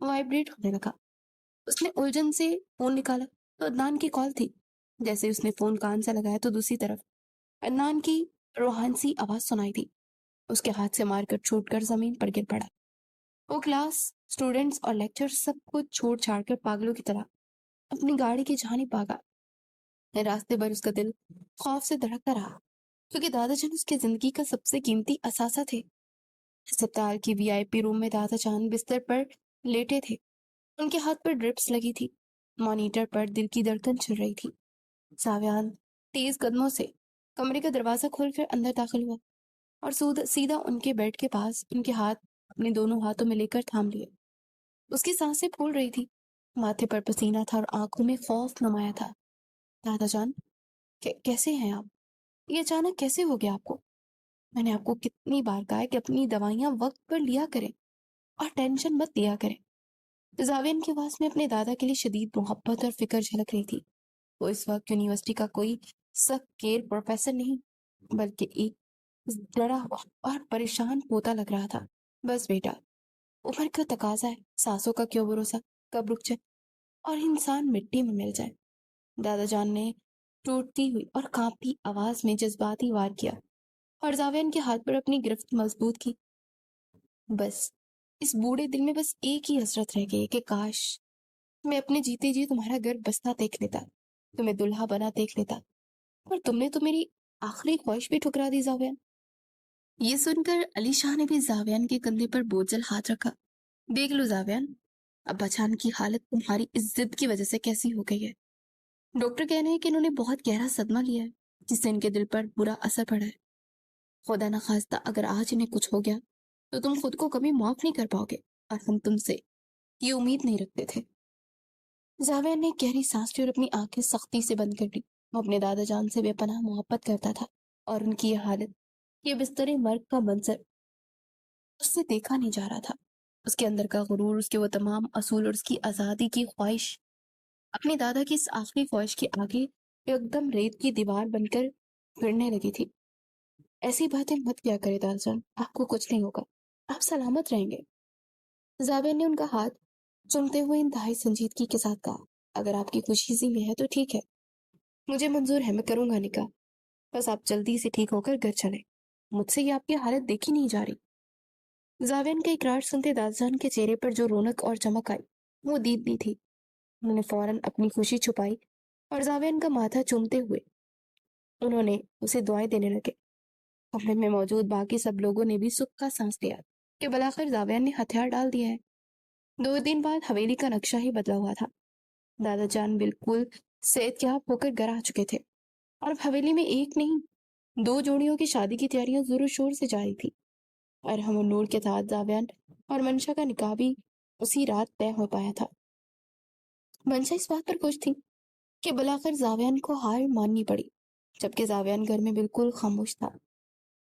Vibrate ہونے لگا۔ اس نے الجھن سے فون نکالا تو عدنان کی کال تھی۔ جیسے اس نے فون کان سے لگایا تو دوسری طرف عدنان کی روحانسی آواز سنائی دی۔ اس کے ہاتھ سے مار کر چھوٹ کر زمین پر گر پڑا۔ وہ کلاس، اسٹوڈنٹس اور لیکچر سب کچھ چھوڑ چھاڑ کر پاگلوں کی طرح اپنی گاڑی کی جانب بھاگا۔ راستے بھر اس کا دل خوف سے دھڑکتا رہا، کیونکہ دادا جان اس کی زندگی کا سب سے قیمتی اثاثہ تھے۔ ہسپتال کی وی آئی پی روم میں دادا جان بستر پر لیٹے تھے۔ ان کے ہاتھ پر ڈرپس لگی تھی۔ مانیٹر پر دل کی دھڑکن چل رہی تھی۔ ساویان تیز قدموں سے کمرے کا دروازہ کھول کر اندر داخل ہوا اور سیدھا ان کے بیڈ کے پاس ان کے ہاتھ اپنے دونوں ہاتھوں میں لے کر تھام لیے۔ اس کی سانسیں پھول رہی تھی، ماتھے پر پسینہ تھا اور آنکھوں میں خوف نمایاں تھا۔ دادا جان، کیسے ہیں آپ؟ یہ اچانک کیسے ہو گیا آپ کو؟ میں نے آپ کو کتنی بار کہا ہے کہ اپنی دوائیاں وقت پر لیا کریں اور ٹینشن مت لیا کریں۔ زاویان کی آواز میں اپنے دادا کے لیے شدید محبت اور فکر جھلک رہی تھی۔ وہ اس وقت یونیورسٹی کا کوئی سخت کیئر پروفیسر نہیں، بلکہ ایک ڈرا ہوا اور پریشان پوتا لگ رہا تھا۔ بس بیٹا، عمر کا تقاضا ہے، سانسوں کا کیوں بھروسہ، کب رک جائے اور انسان مٹی میں مل جائے۔ دادا جان نے ٹوٹتی ہوئی اور کانپتی آواز میں جذباتی وار کیا اور زاویان کے ہاتھ پر اپنی گرفت مضبوط کی۔ بس اس بوڑھے دل میں بس ایک ہی حسرت رہ گئی کہ کاش میں اپنے جیتے جی تمہارا گھر بستا دیکھ لیتا، تمہیں دلہا بنا دیکھ لیتا، اور تم نے تو میری آخری خواہش بھی ٹھکرا دی زاویان۔ یہ سن کر علی شاہ نے بھی زاویان کے کندھے پر بوجھل ہاتھ رکھا۔ دیکھ لو زاویان، ابا جان کی حالت تمہاری اس ضد کی وجہ سے کیسی ہو گئی ہے۔ ڈاکٹر کہہ رہے ہیں کہ انہوں نے بہت گہرا صدمہ لیا ہے، جس سے ان کے دل پر برا اثر پڑا ہے۔ خدا نخواستہ اگر آج انہیں کچھ ہو گیا تو تم خود کو کبھی معاف نہیں کر پاؤ گے، اور ہم تم سے یہ امید نہیں رکھتے تھے۔ زاویان نے گہری سانس لی اور اپنی آنکھیں سختی سے بند کر لی۔ وہ اپنے دادا جان سے بے پناہ محبت کرتا تھا، اور ان کی یہ حالت، یہ بستر مرگ کا منظر اس سے دیکھا نہیں جا رہا تھا۔ اس کے اندر کا غرور، اس کے وہ تمام اصول اور اس کی آزادی کی خواہش اپنے دادا کی اس آخری خواہش کے آگے ایک دم ریت کی دیوار بن کر گرنے لگی تھی۔ ایسی باتیں مت کیا کرے دادا جان، آپ کو کچھ نہیں ہوگا، آپ سلامت رہیں گے۔ زاویان نے ان کا ہاتھ چومتے ہوئے انتہائی سنجیدگی کے ساتھ کہا، اگر آپ کی خوشی اسی میں ہے تو ٹھیک ہے، مجھے منظور ہے، میں کروں گا نکاح، بس آپ جلدی سے ٹھیک ہو کر گھر چلیں، مجھ سے یہ آپ کی حالت دیکھی نہیں جا رہی۔ زاویان کا اقرار سنتے دادا جان کے چہرے پر جو رونق اور چمک آئی وہ دیدنی تھی۔ انہوں نے فوراً اپنی خوشی چھپائی اور زاویان کا ماتھا چومتے ہوئے انہوں نے اسے دعائیں دینے لگے۔ کمرے میں موجود باقی سب لوگوں نے بھی سکھ کا سانس لیا کہ بلاخر زاویان نے ہتھیار ڈال دیا ہے۔ 2 دن بعد حویلی کا نقشہ ہی بدلا ہوا تھا۔ دادا جان بالکل صحت یاب ہو کر گھر آ چکے تھے، اور اب حویلی میں ایک نہیں 2 جوڑیوں کی شادی کی تیاریاں زور و شور سے جاری تھی۔ ارحم و نور کے ساتھ زاویان اور منشا کا نکاح بھی اسی رات طے ہو پایا تھا۔ منشا اس بات پر خوش تھی کہ بلاخر زاویان کو ہار ماننی پڑی، جبکہ زاویان گھر میں بالکل خاموش تھا۔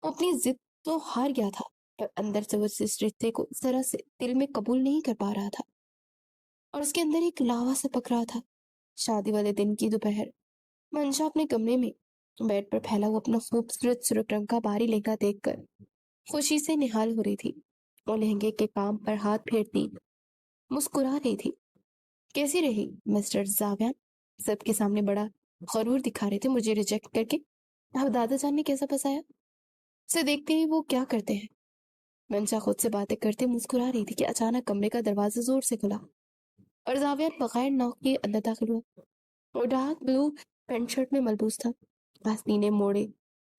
وہ اپنی ضد تو ہار گیا تھا، پر اندر سے وہ اس رشتے کو ذرا سے دل میں قبول نہیں کر پا رہا تھا، اور اس کے اندر ایک لاوا سے پک رہا تھا۔ شادی والے دن کی دوپہر منشا اپنے کمرے میں بیڈ پر پھیلا ہوا اپنا خوبصورت سرخ رنگ کا بھاری لہنگا دیکھ کر خوشی سے نہال ہو رہی تھی۔ وہ لہنگے کے کام پر ہاتھ پھیرتی مسکرا رہی تھی۔ کیسی رہی مسٹر زاویان؟ سب کے سامنے بڑا غرور دکھا رہے تھے مجھے ریجیکٹ کر کے۔ اب دادا جان نے کیسا پسایا؟ اسے دیکھتے ہی وہ کیا کرتے ہیں۔ منشا خود سے باتیں کرتے مسکرا رہی تھی کہ اچانک کمرے کا دروازہ زور سے کھلا اور زاویان بغیر نوک کے اندر داخل ہوا۔ وہ ڈارک بلو پینٹ شرٹ میں ملبوس تھا، آستینے موڑے،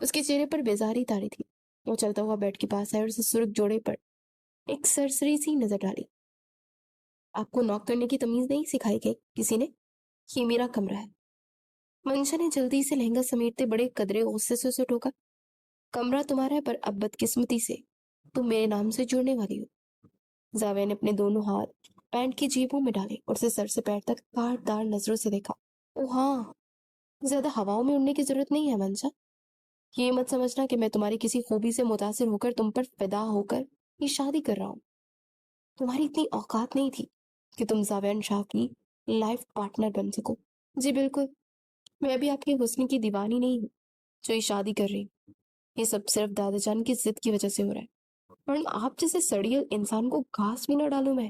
اس کے چہرے پر بیزاری تاری تھی۔ وہ چلتا ہوا بیڈ کے پاس آیا اور اسے سرخ جوڑے پر ایک سرسری سی نظر ڈالی۔ آپ کو نوک کرنے کی تمیز نہیں سکھائی گئی کسی نے؟ یہ میرا کمرہ ہے۔ منشا نے جلدی سے لہنگا سمیٹتے بڑے قدرے غصے سے اسے ٹوکا۔ کمرہ تمہارا ہے، پر اب بدقسمتی سے تم میرے نام سے جڑنے والی ہو۔ زاویہ نے اپنے دونوں ہاتھ پینٹ کی جیبوں میں ڈالے اور اسے سر سے پیر تک کاٹدار نظروں سے دیکھا۔ او ہاں، زیادہ ہواؤں میں اڑنے کی ضرورت نہیں ہے منشا۔ یہ مت سمجھنا کہ میں تمہاری کسی خوبی سے متاثر ہو کر تم پر فدا ہو کر یہ شادی کر رہا ہوں۔ تمہاری اتنی اوقات نہیں تھی کہ تم زاویان شاہ کی لائف پارٹنر بن سکو۔ جی بالکل، میں ابھی آپ کے حسن کی دیوانی نہیں ہوں جو یہ شادی کر رہی ہوں۔ یہ سب صرف دادا جان کی ضد کی وجہ سے ہو رہا ہے، ورنہ آپ جیسے سڑیل انسان کو گھاس بھی نہ ڈالوں میں۔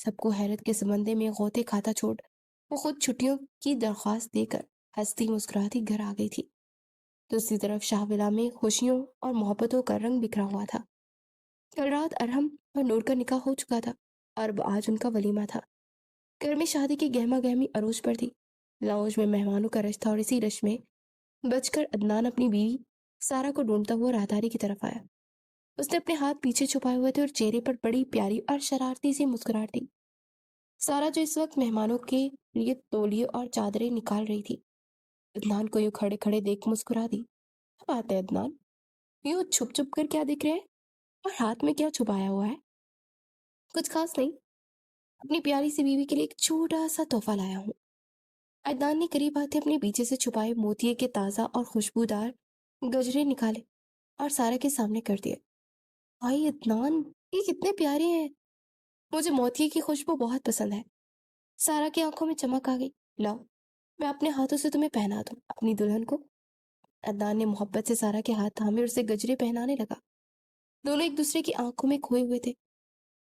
سب کو حیرت کے سمندر میں غوطے کھاتا چھوڑ وہ خود چھٹیوں کی درخواست دے کر ہنستی مسکراتی گھر آ گئی تھی۔ دوسری طرف شاہ ولا میں خوشیوں اور محبتوں کا رنگ بکھرا ہوا تھا۔ کل رات ارحم اور نور کا نکاح ہو چکا تھا اور اب آج ان کا ولیمہ تھا۔ گھر میں شادی کی گہما گہمی عروج پر تھی۔ لاؤنج میں مہمانوں کا رش تھا اور اسی رش میں بچ کر عدنان اپنی بیوی سارا کو ڈھونڈتا ہوا راہداری کی طرف آیا۔ اس نے اپنے ہاتھ پیچھے چھپائے ہوئے تھے اور چہرے پر بڑی پیاری اور شرارتی سی مسکراہٹ تھی۔ سارا جو اس وقت مہمانوں کے لیے تولیے اور چادریں نکال رہی تھی، عدنان کو یوں کھڑے کھڑے دیکھ مسکرا دی۔ اب آتے عدنان، یوں چھپ چھپ کر کیا دیکھ رہے ہیں اور ہاتھ میں کیا چھپایا ہوا ہے؟ کچھ خاص نہیں، اپنی پیاری سی بیوی کے لیے ایک چھوٹا سا تحفہ لایا ہوں۔ عدنان نے قریب آتے اپنے پیچھے سے چھپائے موتیے کے تازہ اور خوشبودار گجرے نکالے اور سارا کے سامنے کر دیے۔ بھائی عدنان، یہ کتنے پیارے ہیں، مجھے موتیے کی خوشبو بہت پسند ہے۔ سارا کی آنکھوں میں چمک آ گئی۔ لاؤ، میں اپنے ہاتھوں سے تمہیں پہنا دوں اپنی دلہن کو۔ عدنان نے محبت سے سارا کے ہاتھ تھامے اور اسے گجرے پہنانے لگا۔ دونوں ایک دوسرے کی آنکھوں میں کھوئے ہوئے تھے۔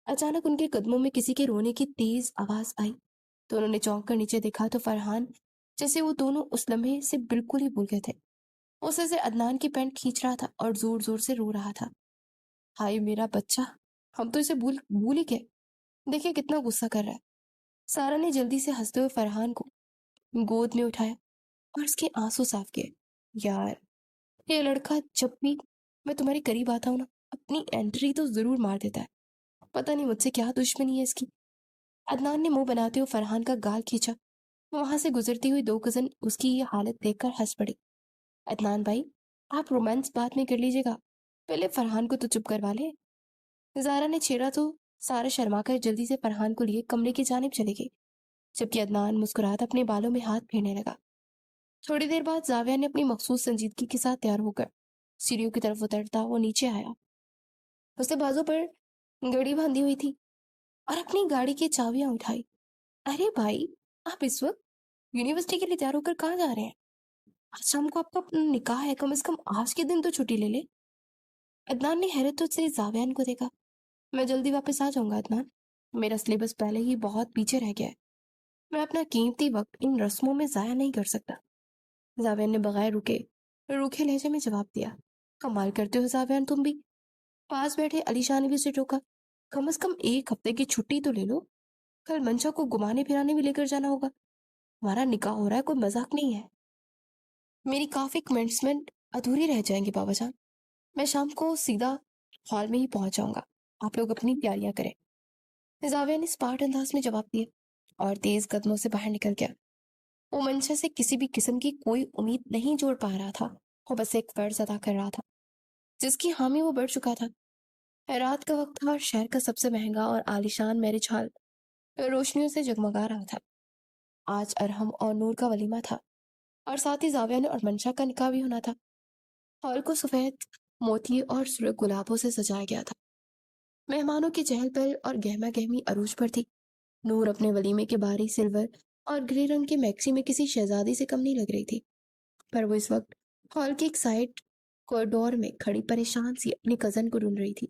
اچانک ان کے قدموں میں کسی کے رونے کی تیز آواز آئی۔ دونوں نے چونک کر نیچے دیکھا تو فرحان، جیسے وہ دونوں اس لمحے سے بالکل ہی بھول گئے تھے، اسے سے عدنان کی پینٹ کھینچ رہا تھا اور زور زور سے رو رہا تھا۔ ہائے میرا بچہ، ہم تو اسے بھول ہی گئے، دیکھیں کتنا غصہ کر رہا ہے۔ سارا نے جلدی سے ہنستے ہوئے فرحان کو گود میں اٹھایا اور اس کے آنسو صاف کیے۔ یار، یہ لڑکا جب بھی میں تمہارے قریب آتا ہوں نا، اپنی انٹری تو ضرور مار دیتا ہے، پتہ نہیں مجھ سے کیا دشمنی ہے اس کی۔ عدنان نے منہ بناتے ہوئے فرحان کا گال کھینچا۔ وہاں سے گزرتی ہوئی دو کزن اس کی یہ حالت دیکھ کر ہنس پڑی۔ عدنان بھائی، آپ رومانس بعد میں کر لیجیے گا، پہلے فرحان کو تو چپ کروا لے۔ زارا نے چھیڑا تو سارا شرما کر جلدی سے فرحان کو لیے کمرے کی جانب چلے گئی، جبکہ عدنان مسکراتا اپنے بالوں میں ہاتھ پھیرنے لگا۔ تھوڑی دیر بعد زاویہ نے اپنی مخصوص سنجیدگی کے ساتھ تیار ہو کر سیڑھیوں کی طرف اترتا وہ نیچے آیا۔ اس نے بازو پر گڑی باندھی ہوئی تھی اور اپنی گاڑی کی چابیاں اٹھائی۔ ارے بھائی، آپ اس وقت یونیورسٹی کے لیے تیار ہو کر کہاں جا رہے ہیں؟ آج شام کو آپ کا نکاح ہے، کم از کم آج کے دن تو چھٹی لے لے۔ عدنان نے حیرت سے زاویان کو دیکھا۔ میں جلدی واپس آ جاؤں گا عدنان، میرا سلیبس پہلے ہی بہت پیچھے رہ گیا ہے، میں اپنا قیمتی وقت ان رسموں میں ضائع نہیں کر سکتا۔ زاویان نے بغیر رکے روکھے لہجے میں جواب دیا۔ کمال کرتے ہو زاویان تم بھی۔ پاس بیٹھے علی شاہ نے بھی اسے ٹوکا۔ کم از کم ایک ہفتے کی چھٹی تو لے لو، کل منشا کو گھمانے پھرانے بھی لے کر جانا ہوگا، ہمارا نکاح ہو رہا ہے، کوئی مذاق نہیں ہے۔ میری کافی کمنٹسمنٹ ادھوری رہ جائیں گی بابا جان، میں شام کو سیدھا ہال میں ہی پہنچ جاؤں گا، آپ لوگ اپنی تیاریاں کریں۔ زاویہ نے اسپارٹ انداز میں جواب دیا اور تیز قدموں سے باہر نکل گیا۔ وہ منشا سے کسی بھی قسم کی کوئی امید نہیں جوڑ پا رہا تھا، وہ بس ایک فرض ادا کر رہا تھا جس کی حامی وہ بڑھ چکا تھا۔ رات کا وقت تھا اور شہر کا سب سے مہنگا اور عالیشان میرج ہال روشنیوں سے جگمگا رہا تھا۔ آج ارحم اور نور کا ولیمہ تھا اور ساتھ ہی زاویہ اور منشا کا نکاح بھی ہونا تھا۔ ہال کو سفید موتی اور سرخ گلابوں سے سجایا گیا تھا۔ مہمانوں کی چہل پہل اور گہما گہمی عروج پر تھی۔ نور اپنے ولیمے کے بھاری سلور اور گرے رنگ کے میکسی میں کسی شہزادی سے کم نہیں لگ رہی تھی، پر وہ اس وقت ہال کے ایک سائڈ کوریڈور میں کھڑی پریشان سی اپنی کزن کو ڈھونڈ رہی تھی۔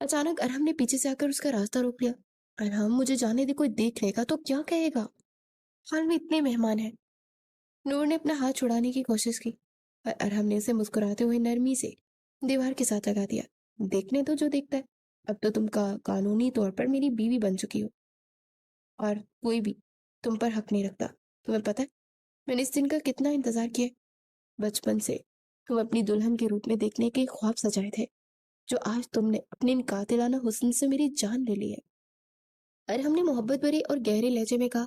اچانک ارحم نے پیچھے سے آ کر اس کا راستہ روک لیا۔ ارحم، مجھے جانے دے، کوئی دیکھ لے گا تو کیا کہے گا، ہال میں اتنے مہمان ہیں۔ نور نے اپنا ہاتھ چھڑانے کی کوشش کی اور ارحم نے اسے مسکراتے ہوئے نرمی سے دیوار کے ساتھ لگا دیا۔ دیکھنے تو جو دیکھتا ہے، اب تو تم کا قانونی طور پر میری بیوی بن چکی ہو اور کوئی بھی تم پر حق نہیں رکھتا۔ تمہیں پتہ ہے میں نے اس دن کا کتنا انتظار کیا، بچپن سے تم اپنی دلہن کے روپ میں دیکھنے کے خواب سجائے تھے، جو آج تم نے اپنے ان قاتلانہ حسن سے میری جان لے لی ہے۔ ارحم نے محبت بھرے اور گہرے لہجے میں کہا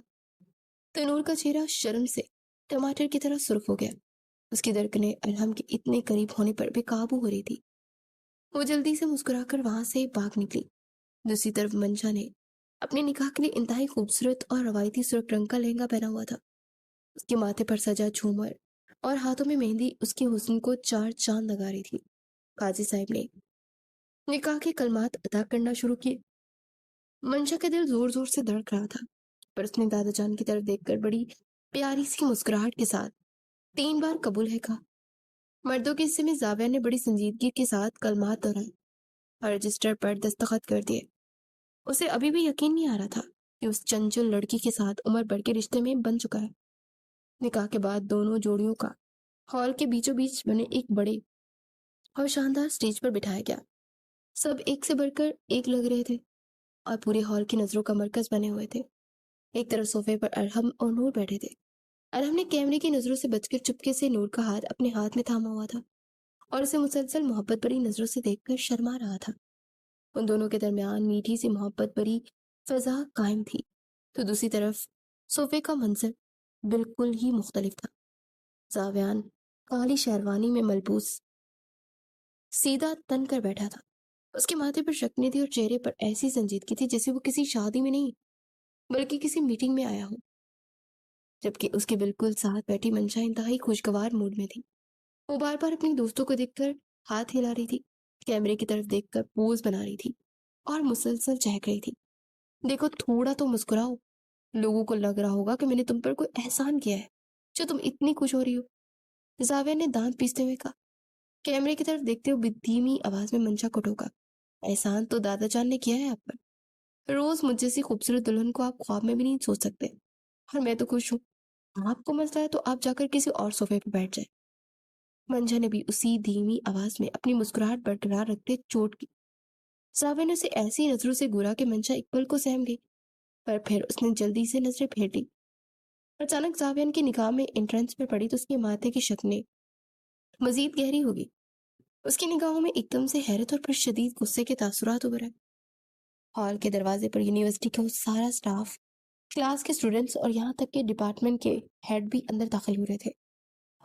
تو نور کا چہرہ شرم سے ٹماٹر کی طرح سرخ ہو گیا۔ اس کی دھڑکنیں ارحم کے اتنے قریب ہونے پر بے قابو ہو رہی تھی۔ وہ جلدی سے مسکرا کر وہاں سے بھاگ نکلی۔ دوسری طرف منشا نے اپنے نکاح کے لیے انتہائی خوبصورت اور روایتی سرخ رنگ کا لہنگا پہنا ہوا تھا۔ اس کے ماتھے پر سجا جھومر اور ہاتھوں میں مہندی اس کے حسن کو چار چاند لگا رہی تھی۔ قاضی صاحب نے نکاح کے کلمات ادا کرنا شروع کیے۔ منشا کا دل زور زور سے دھڑک رہا تھا، پر اس نے دادا جان کی طرف دیکھ کر بڑی پیاری سی مسکراہٹ کے ساتھ 3 بار قبول ہے کہا۔ مردوں کے حصے میں زاویہ نے بڑی سنجیدگی کے ساتھ کلمات دہرائے اور رجسٹر پر دستخط کر دیے۔ اسے ابھی بھی یقین نہیں آ رہا تھا کہ اس چنچل لڑکی کے ساتھ عمر بھر کے رشتے میں بن چکا ہے۔ نکاح کے بعد دونوں جوڑیوں کا ہال کے بیچوں بیچ بنے ایک بڑے اور شاندار سٹیج پر بٹھایا گیا۔ سب ایک سے بڑھ کر ایک لگ رہے تھے اور پورے ہال کی نظروں کا مرکز بنے ہوئے تھے۔ ایک طرف صوفے پر ارحم اور نور بیٹھے تھے۔ ارحم نے کیمرے کی نظروں سے بچ کر چپکے سے نور کا ہاتھ اپنے ہاتھ میں تھاما ہوا تھا اور اسے مسلسل محبت بھری نظروں سے دیکھ کر شرما رہا تھا۔ ان دونوں کے درمیان میٹھی سی محبت بھری فضا قائم تھی، تو دوسری طرف صوفے کا منظر بالکل ہی مختلف تھا۔ زاویان کالی شیروانی میں ملبوس سیدھا تن کر بیٹھا تھا۔ اس کے ماتھے پر شکنی تھی اور چہرے پر ایسی سنجیدگی تھی جیسے وہ کسی شادی میں نہیں بلکہ کسی میٹنگ میں آیا ہو، جبکہ اس کے بالکل ساتھ بیٹھی منشا انتہائی خوشگوار موڈ میں تھی۔ وہ بار بار اپنی دوستوں کو دیکھ کر ہاتھ ہلا رہی تھی، کیمرے کی طرف دیکھ کر پوز بنا رہی تھی اور مسلسل چہک رہی تھی۔ دیکھو تھوڑا تو مسکراؤ، لوگوں کو لگ رہا ہوگا کہ میں نے تم پر کوئی احسان کیا ہے جو تم اتنی خوش ہو رہی ہو۔ زاویہ نے دانت پیستے ہوئے کہا، کیمرے کی طرف دیکھتے ہوئے دھیمی آواز میں منشا کو ٹوکا۔ احسان تو دادا جان نے کیا ہے آپ پر، روز مجھ جیسی خوبصورت دلہن کو آپ خواب میں بھی نہیں سوچ سکتے، اور میں تو خوش ہوں۔ آپ کو مسئلہ ہے تو آپ جا کر کسی اور صوفے پہ بیٹھ جائیں۔ منشا نے بھی اسی دھیمی آواز میں اپنی مسکراہٹ برقرار رکھتے چوٹ کی۔ زاویہ نے اسے ایسی نظروں سے گورا کہ منشا ایک پل کو سہم گئی، پر پھر اس نے جلدی سے نظریں پھیر لی۔ اچانک زاویہ کی نگاہ میں انٹرنس پر پڑی تو اس کے ماتھے کی شکنیں مزید گہری ہوگی۔ اس کی نگاہوں میں ایک دم سے حیرت اور پھر شدید غصے کے تاثرات ابھر آئے۔ ہال کے دروازے پر یونیورسٹی کا وہ سارا سٹاف، کلاس کے اسٹوڈنٹس اور یہاں تک کہ ڈپارٹمنٹ کے ہیڈ بھی اندر داخل ہو رہے تھے۔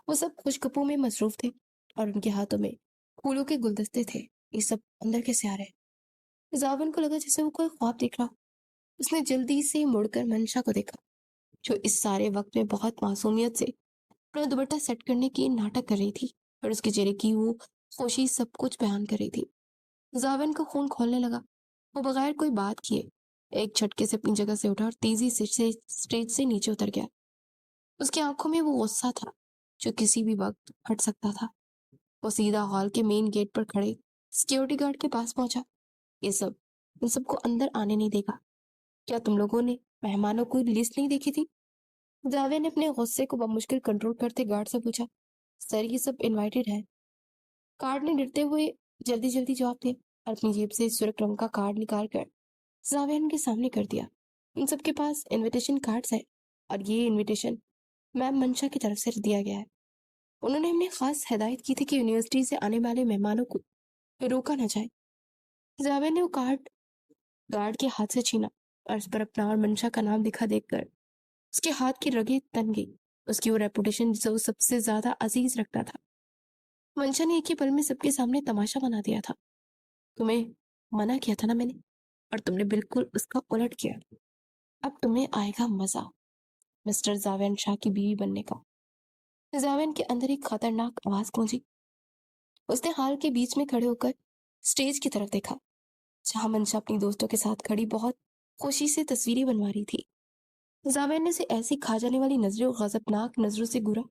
وہ سب خوش گپوں میں مصروف تھے اور ان کے ہاتھوں میں پھولوں کے گلدستے تھے۔ یہ سب اندر کیسے آ رہے؟ زاون کو لگا جیسے وہ کوئی خواب دیکھ رہا۔ اس نے جلدی سے مڑ کر منشا کو دیکھا، جو اس سارے وقت میں بہت معصومیت سے اپنا دوپٹہ سیٹ کرنے کی ناٹک کر رہی تھی اور اس کے چہرے کی وہ خوشی سب کچھ بیان کر رہی تھی۔ زاون کا خون کھولنے لگا۔ وہ بغیر کوئی بات کیے ایک جھٹکے سے اپنی جگہ سے اٹھا اور تیزی سے اسٹیج سے نیچے اتر گیا۔ اس کی آنکھوں میں وہ غصہ تھا جو کسی بھی وقت پھٹ سکتا تھا۔ وہ سیدھا ہال کے مین گیٹ پر کھڑے سیکیورٹی گارڈ کے پاس پہنچا۔ ان سب کو اندر آنے نہیں دے گا۔ کیا تم لوگوں نے مہمانوں کو لسٹ نہیں دیکھی تھی؟ جاوید نے اپنے غصے کو بمشکل کنٹرول کرتے گارڈ سے پوچھا۔ سر یہ سب انوائٹڈ ہے، گارڈ نے ڈرتے ہوئے جلدی جواب دیا اور اپنی جیب سے سرخ رنگ کا کارڈ نکال کر زاویہ کے سامنے کر دیا۔ ان سب کے پاس انویٹیشن کارڈز ہیں اور یہ انویٹیشن میم منشا کی طرف سے دیا گیا ہے۔ انہوں نے ہمیں خاص ہدایت کی تھی کہ یونیورسٹی سے آنے والے مہمانوں کو روکا نہ جائے۔ زاویہ نے وہ کارڈ گارڈ کے ہاتھ سے چھینا اور اس پر اپنا اور منشا کا نام لکھا دیکھ کر اس کے ہاتھ کی رگیں تن گئی۔ اس کی وہ ریپوٹیشن جسے وہ سب سے زیادہ عزیز رکھتا تھا، منشا نے ایک ہی پل میں سب کے سامنے تماشا بنا دیا تھا۔ تمہیں منع کیا تھا نا میں نے، اور تم نے بالکل اس کا الٹ کیا۔ اب تمہیں آئے گا مزہ مسٹر زاویہ شاہ کی بیوی بننے کا۔ زاویہ کے اندر ایک خطرناک آواز گونجی۔ اس نے ہال کے بیچ میں کھڑے ہو کر اسٹیج کی طرف دیکھا جہاں منشا اپنی دوستوں کے ساتھ کھڑی بہت خوشی سے تصویریں بنوا رہی تھی۔ زاویہ نے اسے ایسی کھا جانے والی نظریں اور غضبناک نظروں سے گورا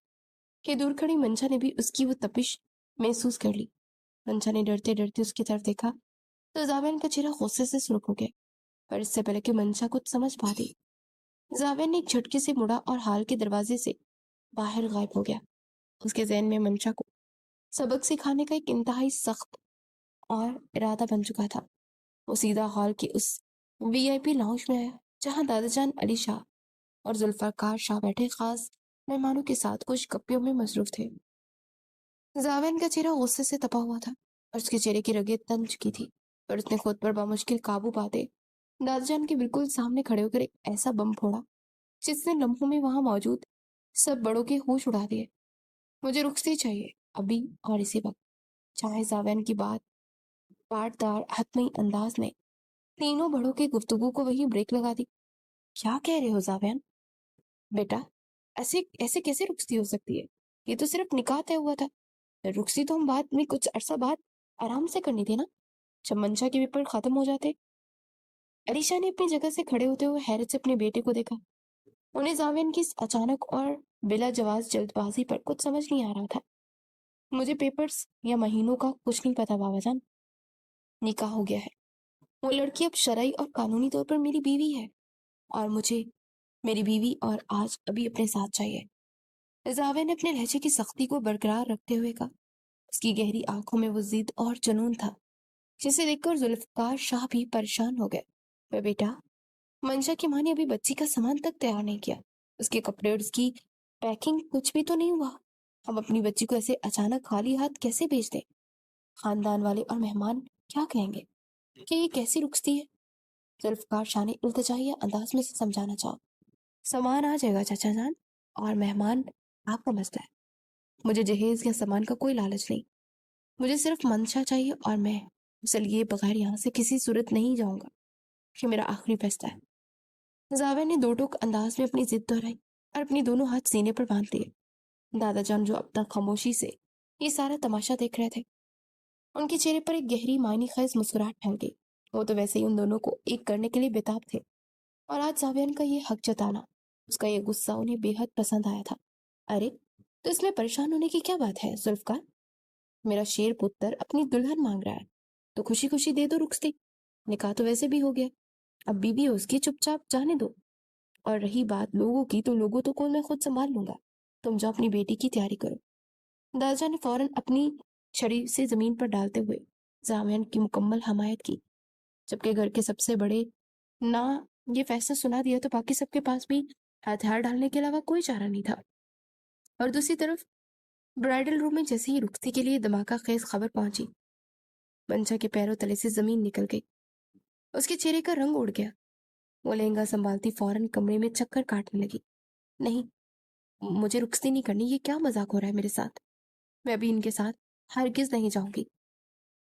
کہ دور کھڑی منشا نے بھی اس کی وہ تپش محسوس کر لی۔ منشا نے ڈرتے ڈرتے اس کی طرف دیکھا تو زاویہ کا چہرہ غصے سے سرخ ہو گیا، پر اس سے پہلے کہ منشا کچھ سمجھ پاتی، زاویہ نے ایک جھٹکے سے مڑا اور ہال کے دروازے سے باہر غائب ہو گیا۔ اس کے ذہن میں منشا کو سبق سکھانے کا ایک انتہائی سخت اور ارادہ بن چکا تھا۔ وہ سیدھا ہال کے اس وی آئی پی لاؤنج میں آیا جہاں دادا جان علی شاہ اور ذوالفقار شاہ بیٹھے خاص مہمانوں کے ساتھ کچھ گپیوں میں مصروف تھے۔ زاویہ کا چہرہ غصے سے تپا ہوا تھا اور اس کے چہرے کی رگیں تن چکی تھی، اور اس نے خود پر بمشکل قابو پاتے دادا جان کے بالکل سامنے کھڑے ہو کر ایک ایسا بم پھوڑا جس نے لمحوں میں وہاں موجود سب بڑوں کے ہوش اڑا دیے۔ مجھے رخصتی چاہیے ابھی اور اسی وقت، چاہے زاویہ کی بات پاٹدار حتمی انداز میں تینوں بڑوں کے گفتگو کو وہی بریک لگا دی۔ کیا کہہ رہے ہو زاویہ؟ بیٹا ایسے ایسے کیسے رخصتی ہو سکتی ہے؟ یہ تو صرف نکاح طے ہوا تھا۔ رخصتی تو ہم بعد میں کچھ عرصہ بعد آرام سے کرنی تھی نا، جب منشا کے پیپر ختم ہو جاتے۔ علی شاہ نے اپنی جگہ سے کھڑے ہوتے ہوئے حیرت سے اپنے بیٹے کو دیکھا۔ انہیں زاویہ کی اس اچانک اور بلا جواز جلد بازی پر کچھ سمجھ نہیں آ رہا تھا۔ مجھے پیپرز یا مہینوں کا کچھ نہیں پتا بابا جان، نکاح ہو گیا ہے، وہ لڑکی اب شرعی اور قانونی طور پر میری بیوی ہے۔ اور مجھے میری بیوی اور آج ابھی اپنے ساتھ چاہیے۔ زاویہ نے اپنے لہجے کی سختی کو برقرار رکھتے ہوئے کہا۔ اس کی گہری آنکھوں میں وہ ضد اور جنون تھا جسے دیکھ کر ذوالفقار شاہ بھی پریشان ہو گئے۔ بیٹا، منشا کی ماں نے ابھی بچی کا سامان تک تیار نہیں کیا، اس کے کپڑے اور اس کی پیکنگ کچھ بھی تو نہیں ہوا۔ ہم اپنی بچی کو ایسے اچانک خالی ہاتھ کیسے بھیج دیں؟ خاندان والے اور مہمان کیا کہیں گے کہ یہ کیسی رخصتی ہے؟ ذوالفقار شاہ نے التجائیہ انداز میں سے سمجھانا چاہا۔ سامان آ جائے گا چاچا جان، اور مہمان آپ کا مسئلہ ہے۔ مجھے جہیز یا سامان کا کوئی لالچ نہیں، مجھے صرف منشا چاہیے، اور میں اسے لیے بغیر یہاں سے کسی صورت نہیں جاؤں گا۔ یہ میرا آخری فیصلہ ہے۔ زاویہ نے دو ٹوک انداز میں اپنی ضد دہرائی اور اپنی دونوں ہاتھ سینے پر باندھ لیے۔ دادا جان جو اب تک خاموشی سے یہ سارا تماشا دیکھ رہے تھے، ان کے چہرے پر ایک گہری معنی خیز مسکراہٹ پھیل گئی۔ وہ تو ویسے ہی ان دونوں کو ایک کرنے کے لیے بےتاب تھے، اور آج زاویہ کا یہ حق جتانا، اس کا یہ غصہ انہیں بے حد پسند آیا تھا۔ ارے تو اس میں پریشان ہونے کی کیا بات ہے ذوالفقار؟ میرا شیر پتر اپنی دلہن مانگ رہا ہے تو خوشی خوشی دے دو رخصتی، نکاح تو ویسے بھی ہو گیا، اب بیوی اس کی چپ چاپ جانے دو۔ اور رہی بات لوگوں کی، تو لوگوں تو کو میں خود سنبھال لوں گا، تم جاؤ اپنی بیٹی کی تیاری کرو۔ دادا نے فوراً اپنی چھڑی سے زمین پر ڈالتے ہوئے زاویہ کی مکمل حمایت کی، جبکہ گھر کے سب سے بڑے نہ یہ فیصلہ سنا دیا تو باقی سب کے پاس بھی ہتھیار ڈالنے کے علاوہ کوئی چارہ نہیں تھا۔ اور دوسری طرف برائڈل روم میں جیسے ہی رخصتی کے لیے دھماکہ خیز خبر پہنچی، منشا کے پیروں تلے سے زمین نکل گئی، اس کے چہرے کا رنگ اڑ گیا۔ وہ لہنگا سنبھالتی فوراً کمرے میں چکر کاٹنے لگی۔ نہیں، مجھے رخصتی نہیں کرنی، یہ کیا مذاق ہو رہا ہے میرے ساتھ؟ میں ابھی ان کے ساتھ ہرگز نہیں جاؤں گی۔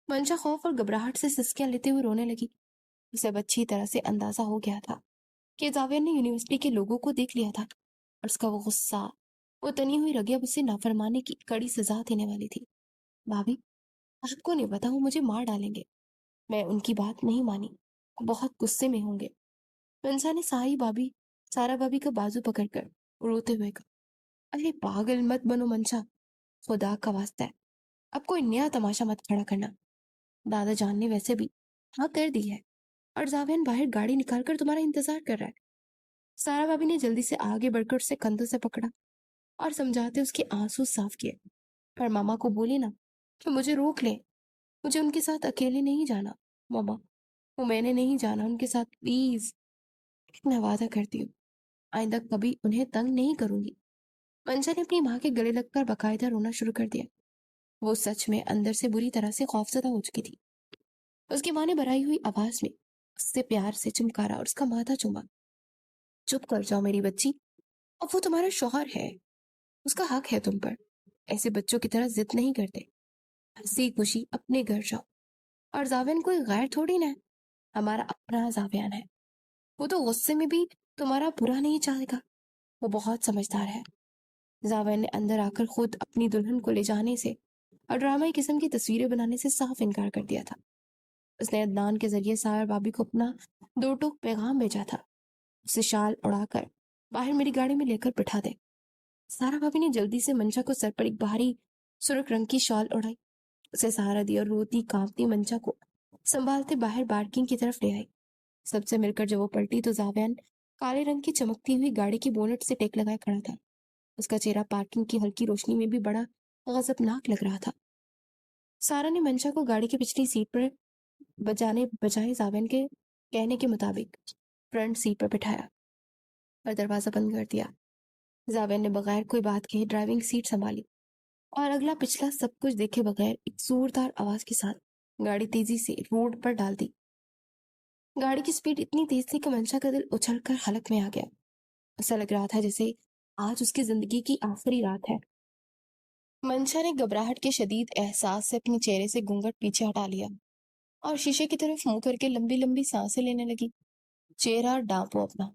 منشا خوف اور گھبراہٹ سے سسکیاں لیتے ہوئے رونے لگی۔ اسے اب اچھی طرح سے اندازہ ہو گیا تھا کہ زاویہ نے یونیورسٹی کے لوگوں کو دیکھ لیا تھا، اور اس کا وہ غصہ، وہ تنی ہوئی رگیں اب اسے نافرمانی کی کڑی سزا دینے والی تھی۔ بھابھی، آپ کو نہیں پتا، وہ مجھے مار ڈالیں گے، میں ان کی بات نہیں مانی، بہت غصے میں ہوں گے۔ منشا نے سارا بھابھی کا بازو پکڑ کر روتے ہوئے کہا، ارے پاگل مت بنو منشا، خدا کا واسطہ ہے، اب کوئی نیا تماشا مت کھڑا کرنا۔ دادا جان نے ویسے بھی ہاں کر دی ہے، اور زاویہ باہر گاڑی نکال کر تمہارا انتظار کر رہا ہے۔ سارا بھابھی نے جلدی سے آگے بڑھ کر اسے کندھوں سے پکڑا اور سمجھاتے اس کے آنسو صاف کیے، پر ماما کو بولی نا کہ مجھے روک لیں، مجھے ان کے ساتھ اکیلے نہیں جانا ماما، وہ میں نے نہیں جانا ان کے ساتھ، پلیز، میں وعدہ کرتی ہوں آئندہ کبھی انہیں تنگ نہیں کروں گی۔ منشا نے اپنی ماں کے گلے لگ کر باقاعدہ رونا شروع کر دیا۔ وہ سچ میں اندر سے بری طرح سے خوفزدہ ہو چکی تھی۔ اس کی ماں نے بھرائی ہوئی آواز میں اس سے پیار سے چمکارا اور اس کا ماتھا چوما۔ چپ کر جاؤ میری بچی، اب وہ تمہارا شوہر ہے، اس کا حق ہے تم پر، ایسے بچوں کی طرح ضد نہیں کرتے، ہنسی خوشی اپنے گھر جاؤ۔ اور زاویان کوئی غیر تھوڑی نہ ہے، ہمارا اپنا زاویان ہے، وہ تو غصے میں بھی تمہارا برا نہیں چاہے گا، وہ بہت سمجھدار ہے۔ زاویان نے اندر آ کر خود اپنی دلہن کو لے جانے سے اور ڈرامائی قسم کی تصویریں بنانے سے صاف انکار کر دیا تھا۔ اس نے عدنان کے ذریعے سارا بھابھی کو اپنا دو ٹوک پیغام بھیجا تھا، اسے شال اڑا کر باہر میری گاڑی میں لے کر بٹھا دے۔ سارا بھابھی نے جلدی سے منشا کو سر پر ایک بھاری سرخ رنگ کی شال اڑائی، اسے سہارا دیا اور روتی کانپتی منشا کو سنبھالتے باہر پارکنگ کی طرف لے آئی۔ سب سے مل کر جب وہ پلٹی تو زاویان کالے رنگ کی چمکتی ہوئی گاڑی کی بونٹ سے ٹیک لگائے کھڑا تھا۔ اس کا چہرہ پارکنگ کی ہلکی روشنی میں بھی بڑا غضبناک لگ رہا تھا۔ سارا نے منشا کو گاڑی کی پچھلی سیٹ پر بجائے زاویان کے کہنے کے مطابق فرنٹ سیٹ پر بٹھایا اور دروازہ بند کر دیا۔ زاویان نے بغیر کوئی بات کہے ڈرائیونگ سیٹ سنبھالی اور اگلا پچھلا سب کچھ دیکھے بغیر ایک زوردار آواز کے ساتھ گاڑی تیزی سے روڈ پر ڈال دی۔ گاڑی کی سپیڈ اتنی تیز تھی کہ منشا کا دل اچھل کر حلق میں آ گیا۔ ایسا لگ رہا تھا جیسے آج اس کی زندگی کی آخری رات ہے۔ منشا نے گھبراہٹ کے شدید احساس سے اپنے چہرے سے گھونگھٹ پیچھے ہٹا لیا اور شیشے کی طرف منہ کر کے لمبی لمبی سانسیں لینے لگی۔ چہرہ ڈانپو اپنا۔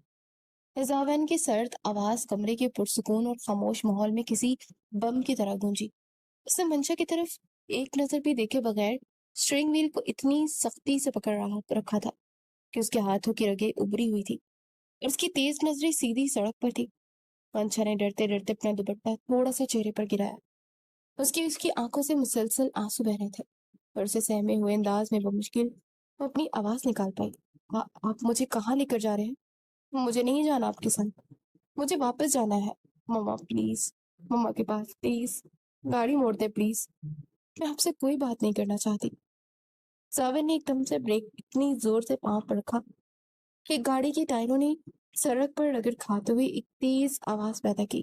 زاویان کی سرد آواز کمرے کے پرسکون اور خاموش ماحول میں کسی بم کی طرح گونجی۔ اس نے منشا کی طرف ایک نظر بھی دیکھے بغیر اسٹیئرنگ وہیل کو اتنی سختی سے پکڑ رکھا تھا کہ اس کے ہاتھوں کی رگیں ابری ہوئی تھی اور اس کی تیز نظریں سیدھی سڑک پر تھی۔ منشا نے ڈرتے ڈرتے اپنا دوپٹہ تھوڑا سا چہرے پر گرایا۔ اس کی آنکھوں سے مسلسل آنسو بہ رہے تھے اور اسے سہمے ہوئے انداز میں بمشکل وہ اپنی آواز نکال پائی، آپ مجھے کہاں لے کر جا رہے ہیں؟ مجھے نہیں جانا آپ کے ساتھ، مجھے واپس جانا ہے۔ مما پلیز، مما کے پاس پلیز، گاڑی موڑ دے پلیز، میں آپ سے کوئی بات نہیں کرنا چاہتی۔ ساون نے ایک دم سے بریک اتنی زور سے پاؤں پر رکھا کہ گاڑی کے ٹائروں نے سڑک پر رگڑ کھاتے ہوئے ایک تیز آواز پیدا کی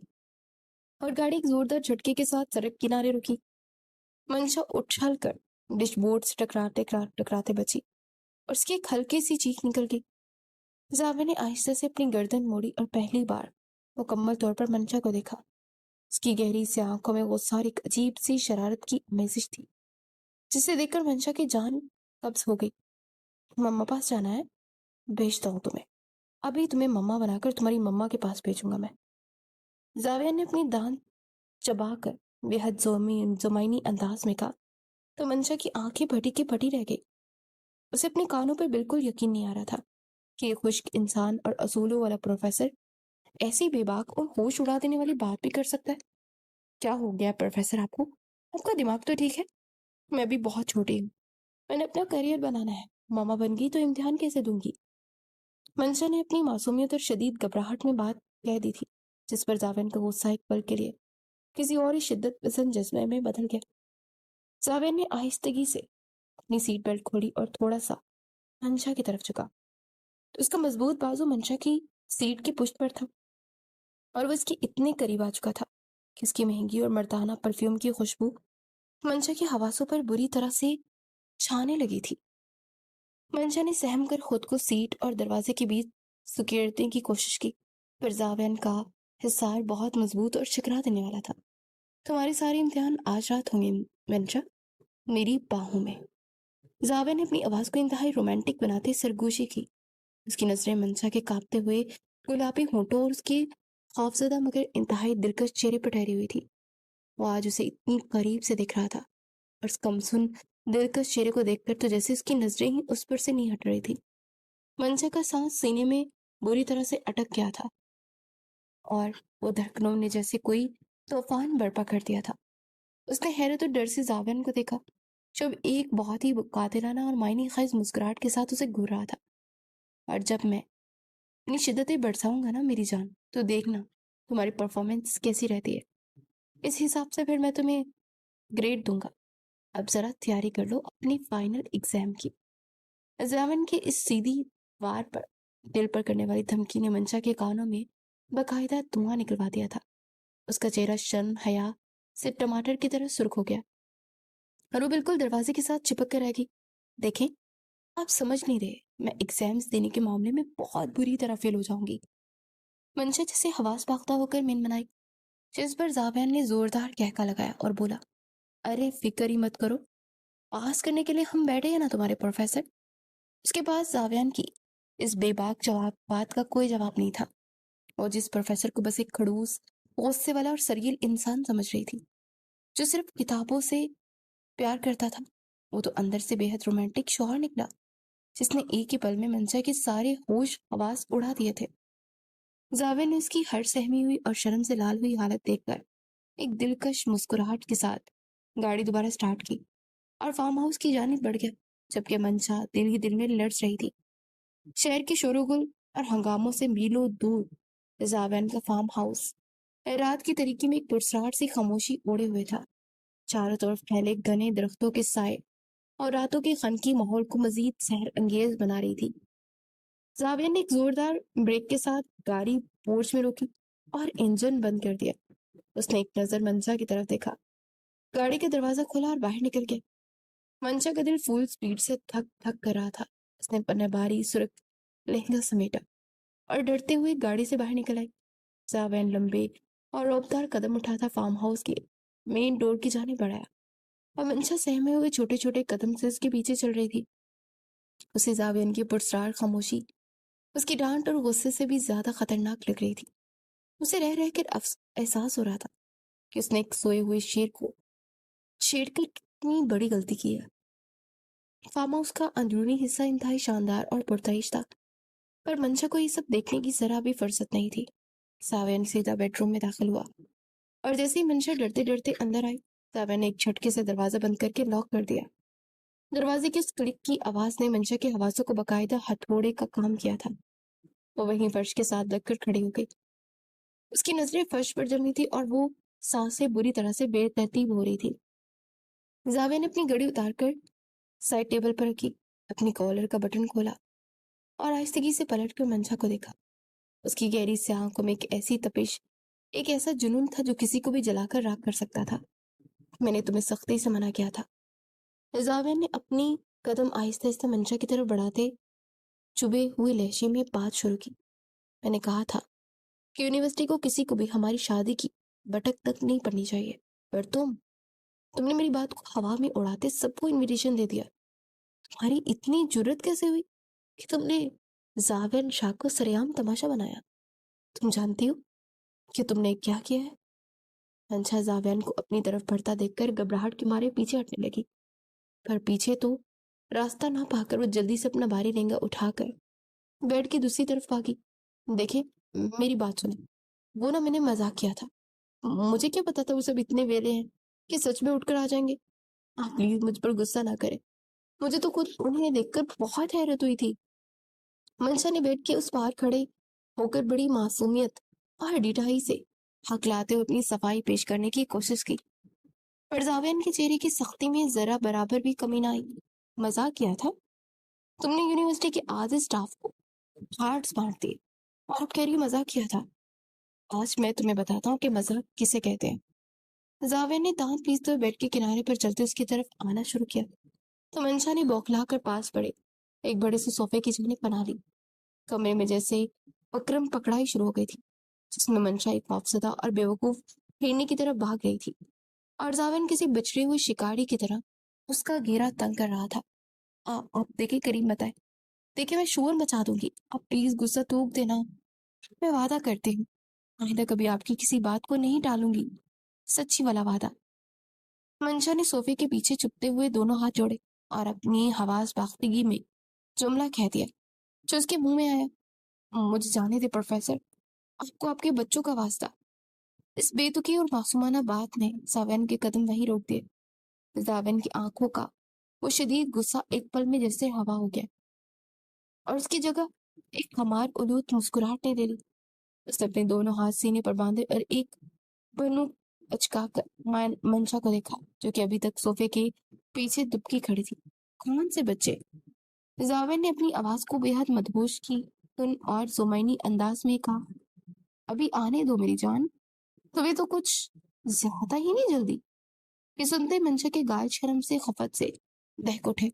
اور گاڑی ایک زوردار جھٹکے کے ساتھ سڑک کنارے رکی۔ منشا اچھل کر ڈش بورڈ سے ٹکراتے بچی اور اس کی ایک ہلکی سی چیخ نکل گئی۔ زاویہ نے آہستہ سے اپنی گردن موڑی اور پہلی بار مکمل طور پر منشا کو دیکھا۔ اس کی گہری سی آنکھوں میں غصہ اور ایک عجیب سی شرارت کی آمیزش تھی، جسے دیکھ کر منشا کی جان قبض ہو گئی۔ مما پاس جانا ہے؟ بھیجتا ہوں تمہیں، ابھی تمہیں مما بنا کر تمہاری مما کے پاس بھیجوں گا میں۔ زاویہ نے اپنی دانت چبا کر بے حد زمینی انداز میں کہا تو منشا کی آنکھیں پھٹی کی پھٹی رہ گئی۔ اسے اپنے کانوں پر بالکل یقین نہیں آ رہا تھا کہ یہ خشک انسان اور اصولوں والا پروفیسر ایسی بے باک اور ہوش اڑا دینے والی بات بھی کر سکتا ہے۔ کیا ہو گیا پروفیسر آپ کو؟ آپ کا دماغ تو ٹھیک ہے؟ میں بھی بہت چھوٹی ہوں، میں نے اپنا کریئر بنانا ہے، ماما بن گئی تو امتحان کیسے دوں گی؟ منشا نے اپنی معصومیت اور شدید گھبراہٹ میں بات کہہ دی تھی، جس پر زاوین کا غصہ ایک پل کے لیے کسی اور ہی شدت پسند جذبے میں بدل گیا۔ زاوین نے آہستگی سے اپنی سیٹ بیلٹ کھولی اور تھوڑا سا منشا کی طرف جھکا تو اس کا مضبوط بازو منشا کی سیٹ کی پشت پر تھا اور وہ اس کے اتنے قریب آ چکا تھا کہ اس کی مہنگی اور مردانہ پرفیوم کی خوشبو منشا کے حواسوں پر بری طرح سے چھانے لگی تھی۔ منشا نے سہم کر خود کو سیٹ اور دروازے کے بیچ سکیڑنے کی کوشش کی، پر زاوین کا حصار بہت مضبوط اور شکرا دینے والا تھا۔ تمہارے سارے امتحان آج رات ہوں گے منشا، میری باہوں میں۔ زاوین نے اپنی آواز کو انتہائی رومانٹک بناتے سرگوشی کی۔ اس کی نظریں منشا کے کانپتے ہوئے گلابی ہونٹوں اور اس کے خوفزدہ مگر انتہائی دلکش چہرے پر ٹھہری ہوئی تھی۔ وہ آج اسے اتنی قریب سے دیکھ رہا تھا اور اس کمسن دلکش چہرے کو دیکھ کر تو جیسے اس کی نظریں ہی اس پر سے نہیں ہٹ رہی تھی۔ منشا کا سانس سینے میں بری طرح سے اٹک گیا تھا اور وہ دھڑکنوں نے جیسے کوئی طوفان برپا کر دیا تھا۔ اس نے حیرت اور ڈر سے زاوین کو دیکھا، جب ایک بہت ہی قاتلانہ اور معنی خیز مسکراہٹ کے ساتھ اسے گھور رہا تھا۔ اور جب میں اپنی شدتیں برساؤں گا نا میری جان، تو دیکھنا تمہاری پرفارمنس کیسی رہتی ہے، اس حساب سے پھر میں تمہیں گریڈ دوں گا۔ اب ذرا تیاری کر لو اپنی فائنل ایگزام کی۔ زاوین کے اس سیدھی وار پر دل پر کرنے والی دھمکی نے منشا کے کانوں میں باقاعدہ دھواں نکلوا دیا تھا۔ اس کا چہرہ شرم حیا سے ٹماٹر کی طرح سرخ ہو گیا اور وہ بالکل دروازے کے ساتھ چپک کر رہ گئی۔ دیکھیں، آپ سمجھ نہیں رہے، میں ایگزامز دینے کے معاملے میں بہت بری طرح فیل ہو جاؤں گی۔ منشا جیسے حواس باختہ ہو کر من منائی، جس پر زاوین نے زوردار کہکا لگایا اور بولا، ارے فکر ہی مت کرو، پاس کرنے کے لیے ہم بیٹھے ہیں نا تمہارے پروفیسر۔ اس کے بعد زاوین کی اس بے باک بات کا کوئی جواب نہیں تھا۔ وہ جس پروفیسر کو بس ایک کھڑوس، غصے والا اور سرگیل انسان سمجھ رہی تھی، جو صرف کتابوں سے پیار کرتا تھا، وہ تو اندر سے بے حد رومانٹک شوہر نکلا، جس نے ایک ہی پل میں منشا کے سارے ہوش حواس اڑا دیے تھے۔ زاوین نے اس کی ہر سہمی ہوئی اور شرم سے لال ہوئی حالت دیکھ کر ایک دلکش مسکراہٹ کے ساتھ گاڑی دوبارہ سٹارٹ کی اور فارم ہاؤس کی جانب بڑھ گیا، جبکہ منشا دل ہی دل میں لڑ رہی تھی۔ شہر کے شور و گل اور ہنگاموں سے میلوں دور زاوین کا فارم ہاؤس رات کی تاریکی میں ایک پرسرار سی خاموشی اوڑے ہوئے تھا۔ چاروں طرف پھیلے گھنے درختوں کے سائے اور راتوں کے خنکی ماحول کو مزید سحر انگیز بنا رہی تھی۔ زاوین نے ایک زوردار بریک کے ساتھ گاڑی پورچ میں روکی اور انجن بند کر دیا۔ اس نے ایک نظر منشا کی طرف دیکھا، گاڑی کا دروازہ کھولا اور باہر نکل گیا۔ منشا کا دل فل سپیڈ سے تھک تھک کر رہا تھا۔ اس نے اپنا بھاری سرخ لہنگا سمیٹا اور ڈرتے ہوئے گاڑی سے باہر نکل آئی۔ زاوین لمبے اور روبدار قدم اٹھاتا فارم ہاؤس کے مین ڈور کی جانب بڑھایا اور منشا سہمے ہوئے چھوٹے چھوٹے قدم سے اس کے پیچھے چل رہی تھی۔ اسے زاوین کی پرسرار خاموشی اس کی ڈانٹ اور غصے سے بھی زیادہ خطرناک لگ رہی تھی۔ اسے رہ رہ کر احساس ہو رہا تھا کہ اس نے ایک سوئے ہوئے شیر کو چھیڑ کر کتنی بڑی غلطی کی ہے۔ فارم ہاؤس کا اندرونی حصہ انتہائی شاندار اور پرتعیش تھا، پر منشا کو یہ سب دیکھنے کی ذرا بھی فرصت نہیں تھی۔ زاوین سیدھا بیڈ روم میں داخل ہوا اور جیسے ہی منشا ڈرتے ڈرتے اندر آئی، زاوین نے ایک جھٹکے سے دروازہ بند کر کے لاک کر دیا۔ دروازے کی اس کلک کی آواز نے منشا کے حواسوں کو باقاعدہ ہتھوڑے کا کام کیا تھا۔ وہ وہیں فرش کے ساتھ لگ کر کھڑی ہو گئی. اس کی نظریں فرش پر جمی تھی اور وہ سانسیں بری طرح سے بے ترتیب ہو رہی تھی. زاویہ نے اپنی گھڑی اتار کر سائڈ ٹیبل پر رکھی، اپنی کالر کا بٹن کھولا اور آہستگی سے پلٹ کر منشا کو دیکھا. اس کی گہری سی آنکھوں میں ایک ایسی تپش، ایک ایسا جنون تھا جو کسی کو بھی جلا کر راکھ کر سکتا تھا. میں نے تمہیں سختی سے منع کیا تھا. زاویہ نے اپنی قدم آہستہ آہستہ منشا کی طرف بڑھاتے چبھے ہوئے لہجے میں بات شروع کی. میں نے کہا تھا کہ یونیورسٹی کو کسی کو بھی ہماری شادی کی بٹک تک نہیں پڑنی چاہیے، پر تم نے میری بات کو ہوا میں اڑاتے سب کو انویٹیشن دے دیا. تمہاری اتنی جرت کیسے ہوئی کہ تم نے زاویہ شاہ کو سریعام تماشا بنایا؟ تم جانتی ہو کہ تم نے کیا کیا ہے؟ منشا زاویہ کو اپنی طرف بڑھتا دیکھ کر گھبراہٹ کے مارے پیچھے ہٹنے لگی، پر پیچھے تو راستہ نہ پا کر وہ جلدی سے اپنا بھاری لہنگا اٹھا کر بیڈ کی دوسری طرف بھاگی. دیکھیں، میری بات سنیں، وہ میں نے مذاق کیا تھا. مجھے کیا پتا تھا وہ سب اتنے ویلے ہیں کہ سچ میں اٹھ کر آ جائیں گے. آپ پلیز مجھ پر غصہ نہ کریں، مجھے تو خود انہیں دیکھ کر بہت حیرت ہوئی تھی. منشا نے بیڈ کے اس پار کھڑے ہو کر بڑی معصومیت اور ڈٹائی سے ہکلاتے ہوئے اپنی صفائی پیش کرنے کی کوشش کی، پر زاویہ کے چہرے کی سختی میں ذرا برابر بھی کمی نہ آئی. مذاق کیا تھا؟ تم نے یونیورسٹی کے آدھے سٹاف کو ہارٹس بانٹ دیے اور اب کہہ رہی مذاق کیا تھا. آج میں تمہیں بتاتا ہوں کہ مذاق کسے کہتے ہیں. زاویہ نے دانت پیستے ہوئے بیڈ کے کنارے پر چلتے اس کی طرف آنا شروع کیا تو منشا نے بوکھلا کر پاس پڑے ایک بڑے سے صوفے کی جانب پناہ لی. کمرے میں جیسے اکرم پکڑائی شروع ہو گئی تھی، جس میں منشا ایک خوفزدہ اور بیوقوف ہرنی کی طرف بھاگ رہی تھی اور زاویہ کسی بچڑی ہوئی شکاری کی طرح اس کا گھیرا تنگ کر رہا تھا. آپ دیکھیں، کریم مت آئے، دیکھیں میں شور مچا دوں گی، آپ پلیز غصہ توک دینا. میں وعدہ کرتی ہوں آئندہ کبھی آپ کی کسی بات کو نہیں ٹالوں گی، سچی والا وعدہ. منشا نے صوفے کے پیچھے چھپتے ہوئے دونوں ہاتھ جوڑے اور اپنی حواس باختگی میں جملہ کہہ دیا جو اس کے منہ میں آیا. مجھے جانے دے پروفیسر، آپ کو آپ کے بچوں کا واسطہ. اس بے تکی اور معصومانہ بات نے زاویہ کے قدم وہیں روک دیے. زاویہ کی آنکھوں کا وہ شدید غصہ ایک پل میں جیسے ہوا ہو گیا اور اس کی جگہ ایک ہمار الوت مسکراہٹ نے لے لی. اس نے اپنے دونوں ہاتھ سینے پر باندھے اور ایک بنو اچکا کر منشا کو دیکھا جو کہ ابھی تک صوفے کے پیچھے دبکی کھڑی تھی. کون سے بچے؟ زاویہ نے اپنی آواز کو بے حد مدہوش کی تن اور زمینی انداز میں کہا، ابھی آنے دو میری جان، تمہیں تو کچھ زیادہ ہی نہیں جلدی. یہ سنتے منشا کے گال شرم سے خفت سے دہک اٹھے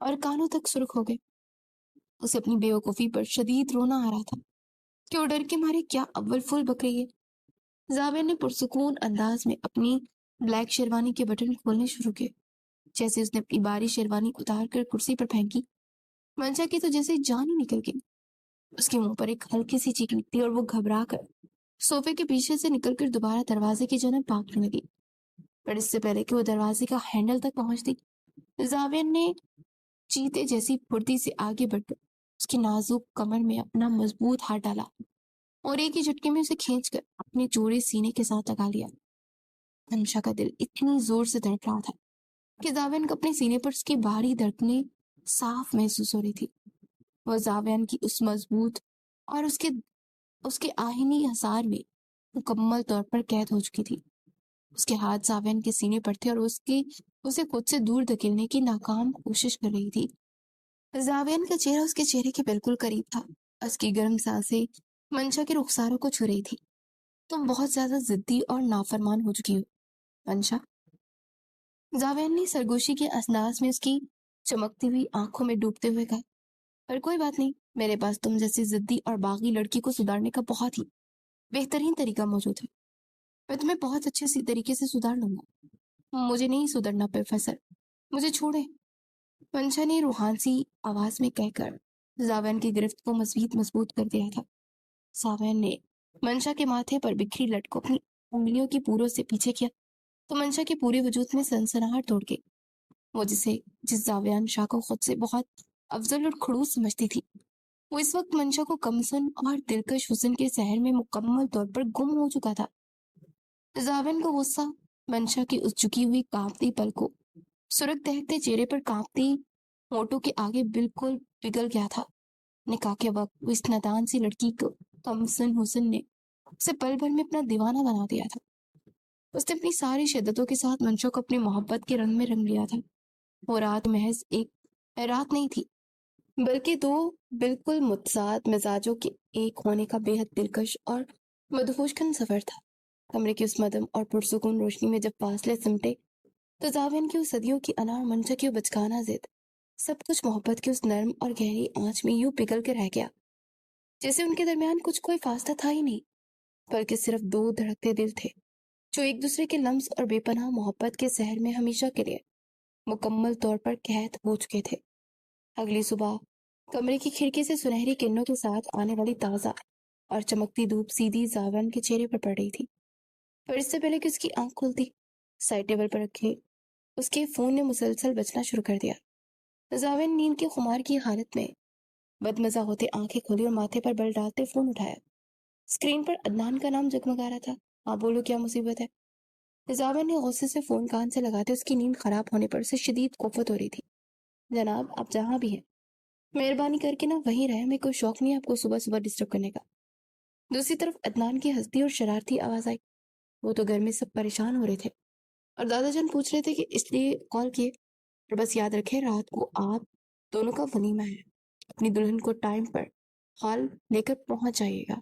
اور کانوں تک سرخ ہو گئے. اسے اپنی بے وقوفی پر شدید رونا آ رہا تھا کہ وہ ڈر کے مارے کیا اول فول بک رہی ہے. زاویہ نے پرسکون انداز میں اپنی بلیک شیروانی کے بٹن کھولنے شروع کیے. جیسے اس نے اپنی باری شیروانی اتار کر کرسی پر پھینکی، منشا کی تو جیسے جان ہی نکل گئی. اس کے منہ پر ایک ہلکی سی چیخ نکلی اور وہ گھبرا کر صوفے کے پیچھے سے نکل کر دوبارہ دروازے کی جانب بھاگنے لگی. پر اس سے پہلے کہ وہ دروازے کا ہینڈل تک پہنچتی، زاویہ نے چیتے جیسی پھرتی سے آگے بڑھ کر اس کی نازک کمر میں اپنا مضبوط ہاتھ ڈالا اور ایک ہی جھٹکے میں اسے کھینچ کر اپنے چوڑے سینے کے ساتھ لگا لیا. منشا کا دل اتنی زور سے دھڑک رہا تھا کہ زاویہ کو اپنے سینے پر اس کی بھاری دھڑکنیں صاف محسوس ہو رہی تھی. وہ زاویہ کی اس مضبوط اور اس کے آہنی حصار میں مکمل طور پر قید ہو چکی تھی. اس کے ہاتھ زاویہ کے سینے پر تھے اور اسے خود سے دور دھکیلنے کی ناکام کوشش کر رہی تھی. زاویہ کا چہرہ اس کے چہرے کے بالکل قریب تھا. اس کی گرم سانسیں منشا کے رخساروں کو چھو رہی تھی. تم بہت زیادہ ضدی اور نافرمان ہو چکی ہو منشا. زاویہ نے سرگوشی کے انداز میں اس کی چمکتی ہوئی آنکھوں میں ڈوبتے ہوئے کہا، پر کوئی بات نہیں، میرے پاس تم جیسی ضدی اور باغی لڑکی کو سدھارنے کا بہت ہی بہترین طریقہ موجود ہے. میں تمہیں بہت اچھے طریقے سے سدھار لوں گا. مجھے نہیں سدھرنا پروفیسر، مجھے چھوڑیں، منشا نے روحانسی آواز میں کہہ کر زاویہ کی گرفت کو مزید مضبوط کر دیا تھا. زاویہ نے منشا کے ماتھے پر بکھری لٹ کو اپنی انگلیوں کی پوروں سے پیچھے کیا تو منشا کے پورے وجود میں سنسناہٹ توڑ گئی. وہ جس زاویہ شاہ کو خود سے بہت افضل اور کھڑوس سمجھتی تھی، وہ اس وقت منشا کو کمسن اور دلکش حسن کے سحر میں مکمل طور پر گم ہو چکا تھا. زاویہ کو غصہ منشا کی اس جھکی ہوئی کانپتی پلکوں، سرخ دہکتے چہرے پر کانپتی ہونٹوں کے آگے بالکل پگھل گیا تھا. نکاح کے وقت اس نادان سی لڑکی کو کمسن حسن نے اسے پل بھر میں اپنا دیوانہ بنا دیا تھا۔ اس نے اپنی ساری شدتوں کے ساتھ منشا کو اپنی محبت کے رنگ میں رنگ لیا تھا۔ وہ رات محض ایک رات نہیں تھی، بلکہ دو بالکل متضاد مزاجوں کے ایک ہونے کا بے حد دلکش اور مدہوش کن سفر تھا۔ کمرے کی اس مدم اور پرسکون روشنی میں جب فاصلے سمٹے تو زاوین کی اس صدیوں کی انا اور منشا کی وہ بچگانہ ضد، سب کچھ محبت کی اس نرم اور گہری آنچ میں یوں پگھل کے رہ گیا جیسے ان کے درمیان کچھ کوئی فاصلہ تھا ہی نہیں، بلکہ صرف دو دھڑکتے دل تھے جو ایک دوسرے کے لمس اور بے پناہ محبت کے سحر میں ہمیشہ کے لیے مکمل طور پر قید ہو چکے تھے۔ اگلی صبح کمرے کی کھڑکی سے سنہری کرنوں کے ساتھ آنے والی تازہ اور چمکتی دھوپ سیدھی زاون کے چہرے پر پڑ رہی تھی، پر اس سے پہلے کہ اس کی آنکھ کھلتی سائڈ ٹیبل پر رکھے اس کے فون نے مسلسل بجنا شروع کر دیا۔ زاون نیند کے خمار کی حالت میں بدمزہ ہوتے آنکھیں کھولی اور ماتھے پر بل ڈالتے فون اٹھایا۔ اسکرین پر عدنان کا نام جگمگا رہا تھا۔ آپ بولو کیا مصیبت ہے؟ زاون نے غصے سے فون کان سے لگاتے اس کی نیند خراب ہونے پر اسے شدید کوفت ہو رہی تھی۔ جناب آپ جہاں بھی ہیں مہربانی کر کے نہ وہیں رہے، میں کوئی شوق نہیں آپ کو صبح صبح ڈسٹرب کرنے کا۔ دوسری طرف عدنان کی ہنستی اور شرارتی آواز آئی۔ وہ تو گھر میں سب پریشان ہو رہے تھے اور دادا جان پوچھ رہے تھے کہ اس لیے کال کیے، اور بس یاد رکھے رات کو آپ دونوں کا ولیمہ ہے، اپنی دلہن کو ٹائم پر ہال لے کر پہنچ جائیے گا،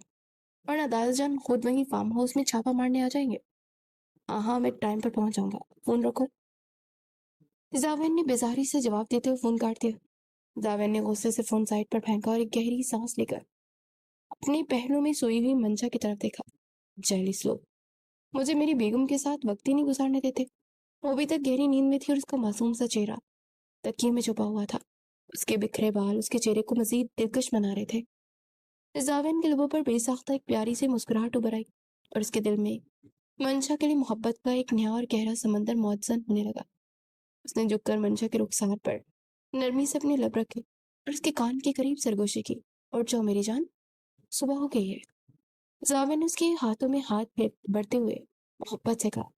ورنہ دادا جان خود وہیں فارم ہاؤس میں چھاپا مارنے آ جائیں گے۔ ہاں میں ٹائم پر پہنچ جاؤں گا، فون رکھو۔ زاوین نے بیزاری سے جواب دیتے ہوئے فون کاٹ دیا۔ زاوین نے غصے سے فون سائڈ پر پھینکا اور ایک گہری سانس لے کر اپنے پہلو میں سوئی ہوئی منشا کی طرف دیکھا۔ جیلس لوگ مجھے میری بیگم کے ساتھ وقت ہی نہیں گزارنے دیتے۔ وہ ابھی تک گہری نیند میں تھی اور اس کا معصوم سا چہرہ تکیے میں چھپا ہوا تھا۔ اس کے بکھرے بال اس کے چہرے کو مزید دلکش بنا رہے تھے۔ زاوین کے لبوں پر بے ساختہ ایک پیاری سی مسکراہٹ ابھر آئی اور اس کے دل میں منشا کے لیے محبت کا ایک نیا اور گہرا سمندر موجزن ہونے لگا۔ اس نے جھک کر منشا کے رخسار پر نرمی سے اپنے لب رکھے اور اس کے کان کے قریب سرگوشی کی۔ اور جو میری جان صبح ہو گئی ہے۔ زاوین نے اس کے ہاتھوں میں ہاتھ بڑھتے ہوئے محبت سے کہا،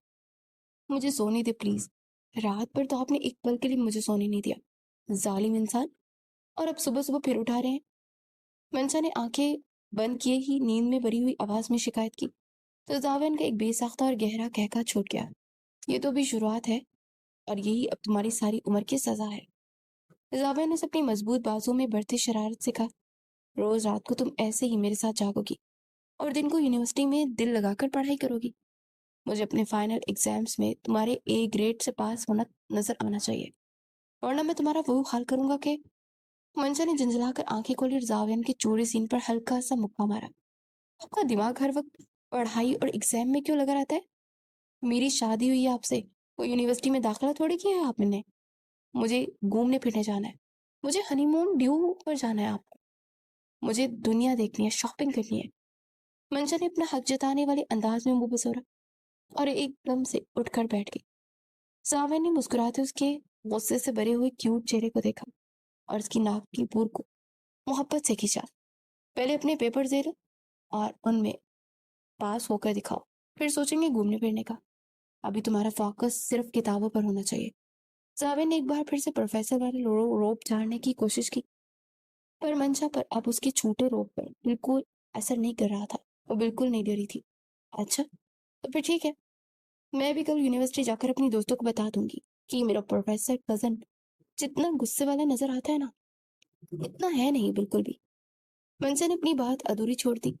مجھے سونے دے پلیز، رات پر تو آپ نے ایک پل کے لیے مجھے سونے نہیں دیا، ظالم انسان، اور اب صبح صبح پھر اٹھا رہے ہیں۔ منشا نے آنکھیں بند کیے ہی نیند میں بھری ہوئی آواز میں شکایت کی تو زاوین کا ایک بے ساختہ اور گہرا کہکا چھوٹ گیا۔ یہ تو بھی شروعات ہے اور یہی اب تمہاری ساری عمر کی سزا ہے۔ زاوین نے اپنی مضبوط بازوں میں بڑھتی شرارت سے کہا، روز رات کو تم ایسے ہی میرے ساتھ جاگو گی اور دن کو یونیورسٹی میں دل لگا کر پڑھائی کرو گی۔ مجھے اپنے فائنل ایگزامز میں تمہارے اے گریڈ سے پاس ہونا نظر آنا چاہیے، ورنہ میں تمہارا وہ حال کروں گا کہ… منشا نے جھنجھلا کر آنکھیں کھولی اور زاوین کے چوڑے سین پر ہلکا سا مکہ مارا۔ آپ کا دماغ ہر وقت پڑھائی اور ایگزام میں کیوں لگا رہتا ہے؟ میری شادی ہوئی ہے آپ سے، کوئی یونیورسٹی میں داخلہ تھوڑی کیا ہے آپ نے۔ مجھے گھومنے پھرنے جانا ہے، مجھے ہنی مون ڈیو پر جانا ہے، آپ کو مجھے دنیا دیکھنی ہے، شاپنگ کرنی ہے۔ منشا نے اپنا حق جتانے والے انداز میں منہ بسورا اور ایک دم سے اٹھ کر بیٹھ گئی۔ زاوین نے مسکراتے اس کے غصے سے بھرے ہوئے کیوٹ چہرے کو دیکھا اور اس کی ناک کی پور کو محبت سے کھینچا۔ پہلے اپنے پیپر دے لو اور ان میں پاس ہو کر دکھاؤ، پھر سوچیں گے گھومنے پھرنے کا۔ ابھی تمہارا فوکس صرف کتابوں پر ہونا چاہیے۔ زاوین نے ایک بار پھر سے پروفیسر والے روپ جھاڑنے کی کوشش کی، پر منشا پر اب اس کے چھوٹے روپ پر بالکل اثر نہیں کر رہا تھا۔ وہ بالکل نہیں ڈری تھی۔ اچھا تو پھر ٹھیک ہے، میں بھی کل یونیورسٹی جا کر اپنی دوستوں کو بتا دوں گی کہ میرا پروفیسر کزن جتنا غصے والا نظر آتا ہے نا، اتنا ہے نہیں بالکل بھی۔ منشا نے اپنی بات ادھوری چھوڑ دی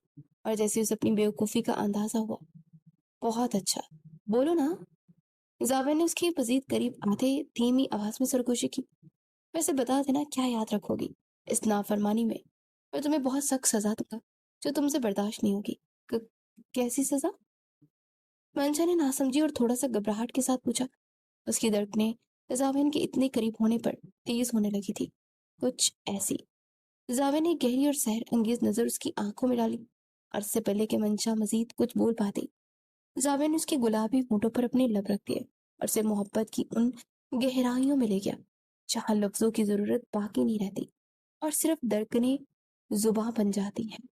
اور جیسے اسے اپنی بیوقوفی کا اندازہ ہوا، بہت اچھا، بولو نا۔ زاوین نے اس کے مزید قریب آتے دھیمی آواز میں سرگوشی کی، ویسے بتا دینا کیا یاد رکھو گی اس نافرمانی میں تمہیں بہت سخت سزا دوں گا جو تم سے برداشت نہیں ہوگی۔ کیسی سزا؟ منشا نے ناسمجھی اور تھوڑا سا گھبراہٹ کے ساتھ پوچھا۔ اس کی دھڑکنیں زاوین کے اتنے قریب ہونے پر تیز ہونے لگی تھی، کچھ ایسی۔ زاوین نے گہری اور سحر انگیز نظر اس کی آنکھوں میں ڈالی اور اس سے پہلے کہ منشا مزید کچھ بول پاتی، زاوین نے اس کے گلابی ہونٹوں پر اپنے لب رکھ دیے اور اسے محبت کی ان گہرائیوں میں لے گیا جہاں لفظوں کی ضرورت باقی نہیں رہتی اور صرف دھڑکنیں زباں بن جاتی ہیں۔